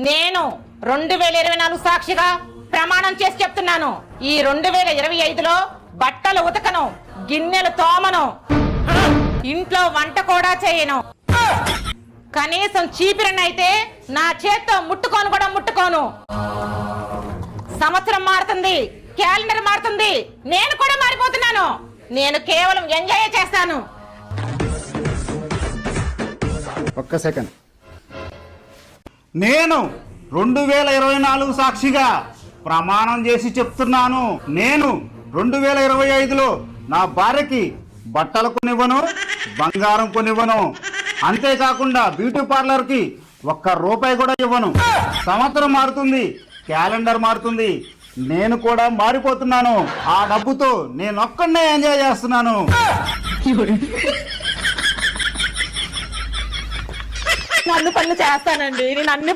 నేను 2024 సాక్షిగా ప్రమాణం చేసి చెప్తున్నాను. ఈ 2025లో బట్టలు ఉతకను, గిన్నెలు తోమను, ఇంట్లో వంట కూడా చేయను. కనీసం చీపిరనైతే నా చేత్తో ముట్టుకోను. సంవత్సరం మారుతుంది, క్యాలెండర్ మారుతుంది, నేను కూడా మారిపోతున్నాను. నేను కేవలం ఎంజాయ్ చేస్తాను. ఒక్క సెకండ్. నేను 2024 సాక్షిగా ప్రమాణం చేసి చెప్తున్నాను. నేను 2025లో నా భార్యకి బట్టలు కొనివ్వను, బంగారం కొనివ్వను. అంతేకాకుండా బ్యూటీ పార్లర్కి ₹1 కూడా ఇవ్వను. సంవత్సరం మారుతుంది, క్యాలెండర్ మారుతుంది, నేను కూడా మారిపోతున్నాను. ఆ డబ్బుతో నేను ఒక్కడే ఎంజాయ్ చేస్తున్నాను. నన్ను పనులు చేస్తానండి, నేను అన్ని